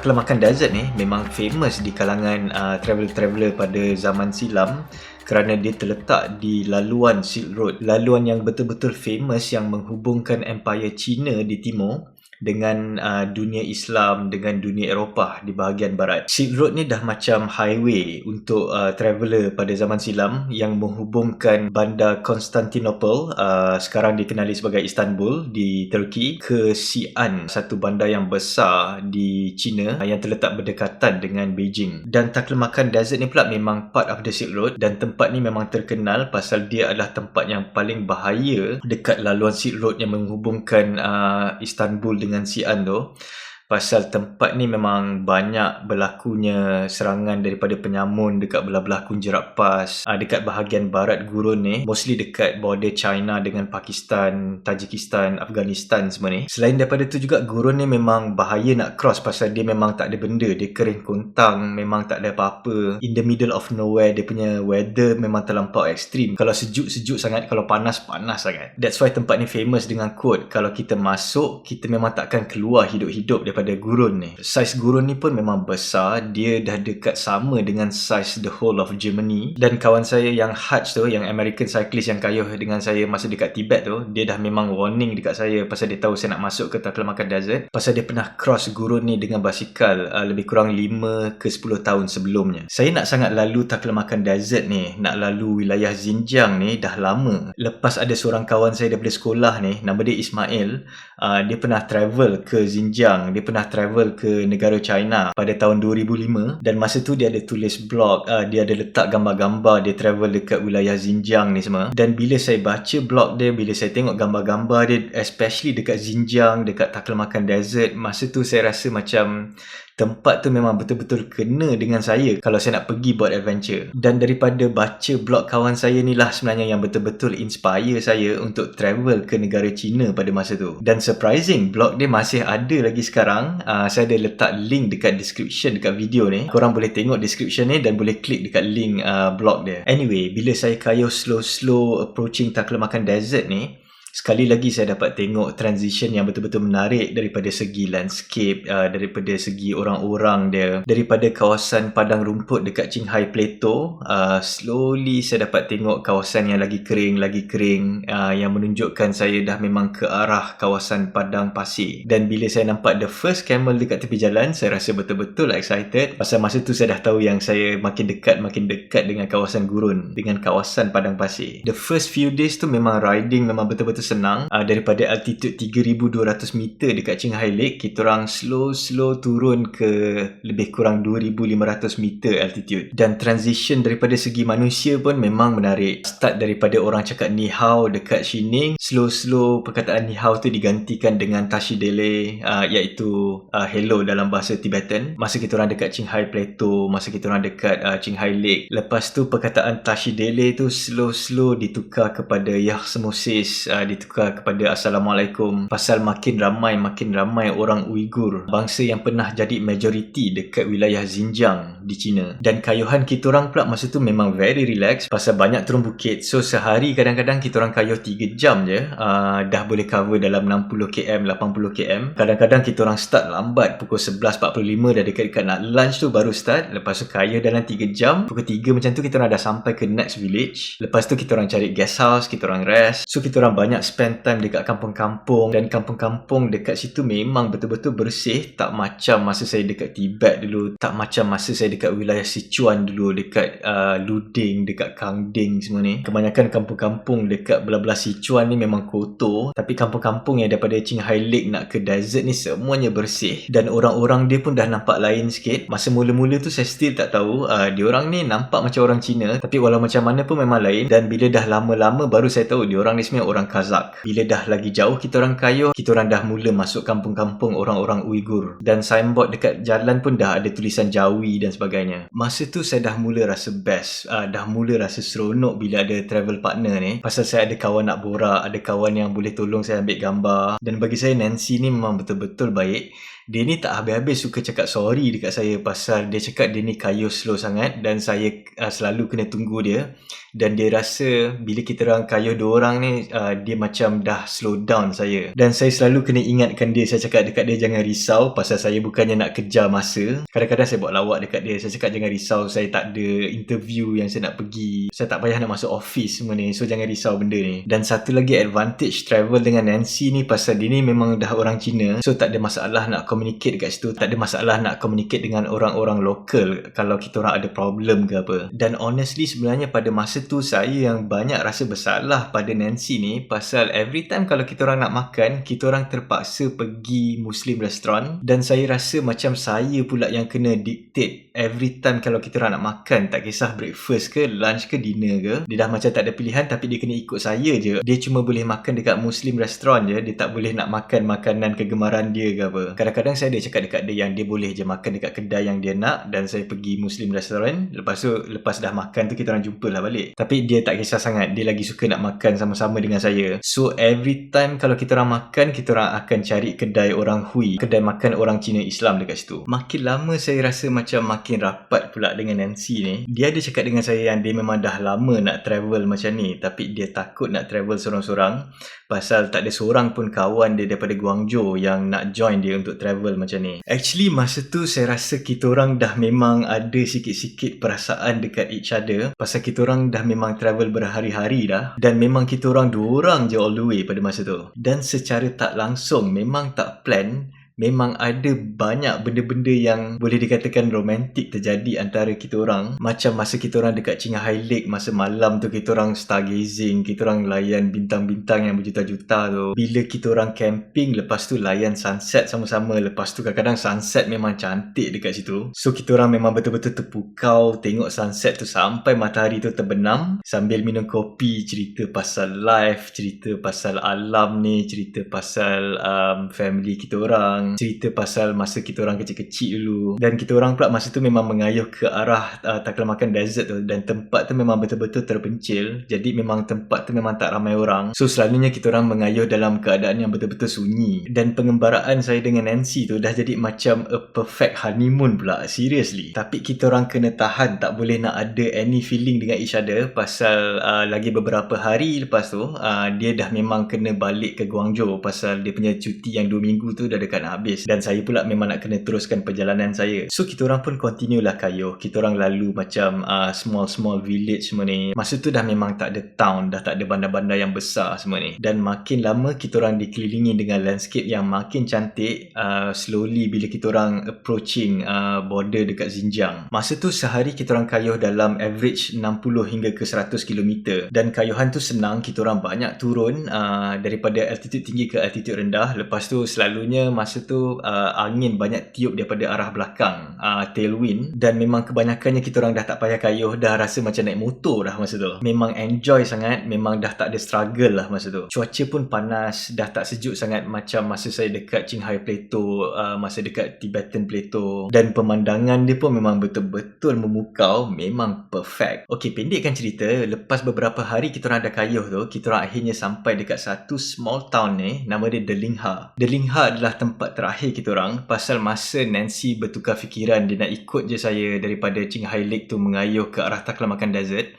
Takla Makan Desert ni memang famous di kalangan traveller-traveller pada zaman silam kerana dia terletak di laluan Silk Road, laluan yang betul-betul famous yang menghubungkan Empire China di timur dengan dunia Islam dengan dunia Eropah di bahagian barat. Silk Road ni dah macam highway untuk traveller pada zaman silam yang menghubungkan bandar Constantinople, sekarang dikenali sebagai Istanbul di Turki, ke Xi'an, satu bandar yang besar di China yang terletak berdekatan dengan Beijing. Dan Takla Makan Desert ni pula memang part of the Silk Road, dan tempat ni memang terkenal pasal dia adalah tempat yang paling bahaya dekat laluan Silk Road yang menghubungkan Istanbul dengan Xi'an tu. Pasal tempat ni memang banyak berlakunya serangan daripada penyamun dekat belah-belah Kunjerap Pass, dekat bahagian barat gurun ni, mostly dekat border China dengan Pakistan, Tajikistan, Afghanistan semua ni. Selain daripada tu juga, gurun ni memang bahaya nak cross pasal dia memang tak ada benda, dia kering kontang, memang tak ada apa-apa, in the middle of nowhere. Dia punya weather memang terlampau ekstrim, kalau sejuk sangat, kalau panas sangat. That's why tempat ni famous dengan quote, kalau kita masuk, kita memang takkan keluar hidup-hidup daripada gurun ni. Saiz gurun ni pun memang besar, dia dah dekat sama dengan saiz the whole of Germany. Dan kawan saya yang Hutch tu, yang American cyclist yang kayuh dengan saya masa dekat Tibet tu, dia dah memang warning dekat saya pasal dia tahu saya nak masuk ke Takla Makan Desert, pasal dia pernah cross gurun ni dengan basikal lebih kurang 5 ke 10 tahun sebelumnya. Saya nak sangat lalu Takla Makan Desert ni, nak lalu wilayah Xinjiang ni dah lama. Lepas ada seorang kawan saya daripada sekolah ni, nama dia Ismail, dia pernah travel ke Xinjiang, dia pernah travel ke negara China pada tahun 2005, dan masa tu dia ada tulis blog, dia ada letak gambar-gambar dia travel dekat wilayah Xinjiang ni semua. Dan bila saya baca blog dia, bila saya tengok gambar-gambar dia, especially dekat Xinjiang, dekat Takla Makan Desert, masa tu saya rasa macam tempat tu memang betul-betul kena dengan saya kalau saya nak pergi buat adventure. Dan daripada baca blog kawan saya ni lah sebenarnya yang betul-betul inspire saya untuk travel ke negara China pada masa tu. Dan surprising, blog dia masih ada lagi sekarang. Saya ada letak link dekat description dekat video ni. Korang boleh tengok description ni dan boleh klik dekat link blog dia. Anyway, bila saya kayuh slow approaching Takla Makan Desert ni, sekali lagi saya dapat tengok transition yang betul-betul menarik daripada segi landscape, daripada segi orang-orang dia, daripada kawasan padang rumput dekat Qinghai Plateau. Slowly saya dapat tengok kawasan yang lagi kering, yang menunjukkan saya dah memang ke arah kawasan padang pasir. Dan bila saya nampak the first camel dekat tepi jalan, saya rasa betul-betul excited pasal masa tu saya dah tahu yang saya makin dekat dengan kawasan gurun, dengan kawasan padang pasir. The first few days tu memang riding memang betul-betul senang. Daripada altitude 3,200 meter dekat Qinghai Lake, kita orang slow turun ke lebih kurang 2,500 meter altitude. Dan transition daripada segi manusia pun memang menarik. Start daripada orang cakap ni hao dekat Xining, slow perkataan ni hao tu digantikan dengan tashi dele, iaitu hello dalam bahasa Tibetan. Masa kita orang dekat Qinghai Plateau, masa kita orang dekat Qinghai Lake, lepas tu perkataan tashi dele tu slow ditukar kepada yah semosis, ditukar kepada Assalamualaikum, pasal makin ramai orang Uyghur, bangsa yang pernah jadi majoriti dekat wilayah Xinjiang di China. Dan kayuhan kita orang pula masa tu memang very relax pasal banyak turun bukit. So sehari kadang-kadang kita orang kayuh 3 jam je, dah boleh cover dalam 60 km, 80 km. Kadang-kadang kita orang start lambat, pukul 11.45 dah dekat-dekat nak lunch tu baru start. Lepas tu kayuh dalam 3 jam, pukul 3 macam tu kita orang dah sampai ke next village. Lepas tu kita orang cari guest house, kita orang rest. So kita orang banyak spend time dekat kampung-kampung, dan kampung-kampung dekat situ memang betul-betul bersih, tak macam masa saya dekat Tibet dulu, tak macam masa saya dekat wilayah Sichuan dulu, dekat Luding, dekat Kangding semua ni. Kebanyakan kampung-kampung dekat belah-belah Sichuan ni memang kotor, tapi kampung-kampung yang daripada Qinghai Lake nak ke desert ni semuanya bersih, dan orang-orang dia pun dah nampak lain sikit. Masa mula-mula tu saya still tak tahu diorang ni nampak macam orang Cina, tapi walau macam mana pun memang lain. Dan bila dah lama-lama baru saya tahu diorang ni sebenarnya orang Kazakh. Bila dah lagi jauh kita orang kayuh, kita orang dah mula masuk kampung-kampung orang-orang Uyghur, dan signboard dekat jalan pun dah ada tulisan Jawi dan sebagainya. Masa tu saya dah mula rasa best, dah mula rasa seronok bila ada travel partner ni, pasal saya ada kawan nak borak, ada kawan yang boleh tolong saya ambil gambar. Dan bagi saya Nancy ni memang betul-betul baik. Dia ni tak habis-habis suka cakap sorry dekat saya pasal dia cakap dia ni kayuh slow sangat dan saya selalu kena tunggu dia. Dan dia rasa bila kita orang kayuh dua orang ni, dia macam dah slow down saya. Dan saya selalu kena ingatkan dia, saya cakap dekat dia jangan risau pasal saya bukannya nak kejar masa. Kadang-kadang saya buat lawak dekat dia, saya cakap jangan risau, saya tak ada interview yang saya nak pergi, saya tak payah nak masuk office semua ni, so jangan risau benda ni. Dan satu lagi advantage travel dengan Nancy ni, pasal dia ni memang dah orang Cina, so tak ada masalah nak communicate dekat situ, tak ada masalah nak communicate dengan orang-orang lokal kalau kita orang ada problem ke apa. Dan honestly sebenarnya pada masa tu saya yang banyak rasa bersalah pada Nancy ni, pasal every time kalau kita orang nak makan, kita orang terpaksa pergi Muslim restaurant, dan saya rasa macam saya pula yang kena dictate every time kalau kita orang nak makan, tak kisah breakfast ke lunch ke dinner ke, dia dah macam tak ada pilihan tapi dia kena ikut saya je. Dia cuma boleh makan dekat Muslim restaurant je, dia tak boleh nak makan makanan kegemaran dia ke apa. Kadang-kadang saya ada cakap dekat dia yang dia boleh je makan dekat kedai yang dia nak, dan saya pergi Muslim restaurant, lepas tu lepas dah makan tu kita orang jumpa lah balik. Tapi dia tak kisah sangat, dia lagi suka nak makan sama-sama dengan saya. So every time kalau kita orang makan, kita orang akan cari kedai orang Hui, kedai makan orang Cina Islam dekat situ. Makin lama saya rasa macam makin rapat pula dengan Nancy ni. Dia ada cakap dengan saya yang dia memang dah lama nak travel macam ni, tapi dia takut nak travel sorang-sorang pasal tak ada seorang pun kawan dia daripada Guangzhou yang nak join dia untuk travel macam ni. Actually masa tu saya rasa kita orang dah memang ada sikit-sikit perasaan dekat each other, pasal kita orang dah memang travel berhari-hari dah, dan memang kita orang dua orang je all the way pada masa tu. Dan secara tak langsung, memang tak plan, memang ada banyak benda-benda yang boleh dikatakan romantik terjadi antara kita orang. Macam masa kita orang dekat Qinghai Lake, masa malam tu kita orang stargazing, kita orang layan bintang-bintang yang berjuta-juta tu. Bila kita orang camping, lepas tu layan sunset sama-sama. Lepas tu kadang-kadang sunset memang cantik dekat situ. So kita orang memang betul-betul terpukau tengok sunset tu sampai matahari tu terbenam, sambil minum kopi, cerita pasal life, cerita pasal alam ni, cerita pasal family kita orang, cerita pasal masa kita orang kecil-kecil dulu. Dan kita orang pula masa tu memang mengayuh ke arah taklamakan desert tu, dan tempat tu memang betul-betul terpencil, jadi memang tempat tu memang tak ramai orang. So selalunya kita orang mengayuh dalam keadaan yang betul-betul sunyi. Dan pengembaraan saya dengan Nancy tu dah jadi macam a perfect honeymoon pula, seriously. Tapi kita orang kena tahan, tak boleh nak ada any feeling dengan each other, pasal lagi beberapa hari lepas tu dia dah memang kena balik ke Guangzhou, pasal dia punya cuti yang 2 minggu tu dah dekat nak habis, dan saya pula memang nak kena teruskan perjalanan saya. So kita orang pun continue lah kayuh. Kita orang lalu macam small village semua ni. Masa tu dah memang tak ada town, dah tak ada bandar-bandar yang besar semua ni. Dan makin lama kita orang dikelilingi dengan landscape yang makin cantik, slowly bila kita orang approaching border dekat Xinjiang. Masa tu sehari kita orang kayuh dalam average 60 hingga ke 100 km, dan kayuhan tu senang. Kita orang banyak turun daripada altitude tinggi ke altitude rendah. Lepas tu selalunya masa tu angin banyak tiup daripada arah belakang, tailwind, dan memang kebanyakannya kita orang dah tak payah kayuh, dah rasa macam naik motor dah masa tu. Memang enjoy sangat, memang dah tak ada struggle lah masa tu. Cuaca pun panas, dah tak sejuk sangat macam masa saya dekat Qinghai Plateau, masa dekat Tibetan Plateau, dan pemandangan dia pun memang betul-betul memukau, memang perfect. Okey, pendekkan cerita, lepas beberapa hari kita orang ada kayuh tu, kita orang akhirnya sampai dekat satu small town ni, nama dia Delingha. Delingha adalah tempat terakhir kita orang, pasal masa Nancy bertukar fikiran dia nak ikut je saya daripada Qinghai Lake tu mengayuh ke arah taklamakan desert.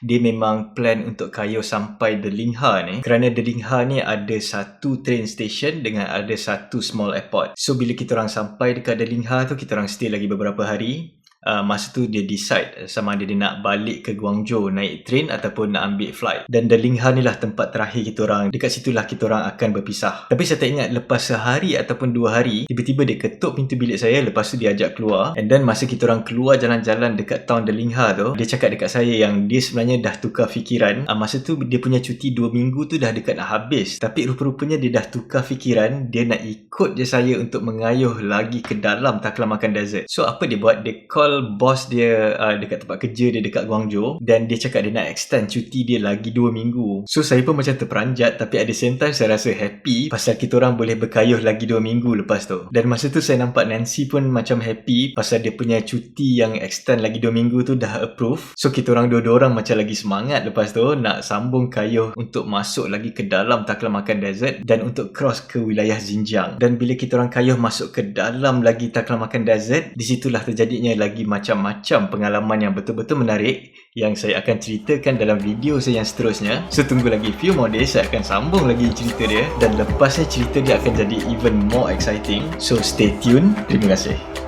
Dia memang plan untuk kayuh sampai Delingha ni, kerana Delingha ni ada satu train station dengan ada satu small airport. So bila kita orang sampai dekat Delingha tu, kita orang stay lagi beberapa hari. Masa tu dia decide sama ada dia nak balik ke Guangzhou naik train ataupun nak ambil flight. Dan Delingha ni lah tempat terakhir kita orang. Dekat situlah kita orang akan berpisah. Tapi saya tak ingat, lepas sehari ataupun 2 hari, tiba-tiba dia ketuk pintu bilik saya, lepas tu dia ajak keluar. And then masa kita orang keluar jalan-jalan dekat town Delingha tu, dia cakap dekat saya yang dia sebenarnya dah tukar fikiran. Masa tu dia punya cuti 2 minggu tu dah dekat nak habis, tapi rupa-rupanya dia dah tukar fikiran. Dia nak ikut je saya untuk mengayuh lagi ke dalam taklamakan desert. So apa dia buat? Dia call bos dia dekat tempat kerja dia dekat Guangzhou, dan dia cakap dia nak extend cuti dia lagi 2 minggu. So saya pun macam terperanjat, tapi at the same time saya rasa happy pasal kita orang boleh berkayuh lagi 2 minggu lepas tu. Dan masa tu saya nampak Nancy pun macam happy pasal dia punya cuti yang extend lagi 2 minggu tu dah approve. So kita orang dua-dua orang macam lagi semangat lepas tu nak sambung kayuh untuk masuk lagi ke dalam taklamakan desert dan untuk cross ke wilayah Xinjiang. Dan bila kita orang kayuh masuk ke dalam lagi taklamakan desert, di situlah terjadinya lagi lagi macam-macam pengalaman yang betul-betul menarik yang saya akan ceritakan dalam video saya yang seterusnya. So tunggu lagi few more days, saya akan sambung lagi cerita dia, dan lepasnya cerita dia akan jadi even more exciting. So stay tune. Terima kasih.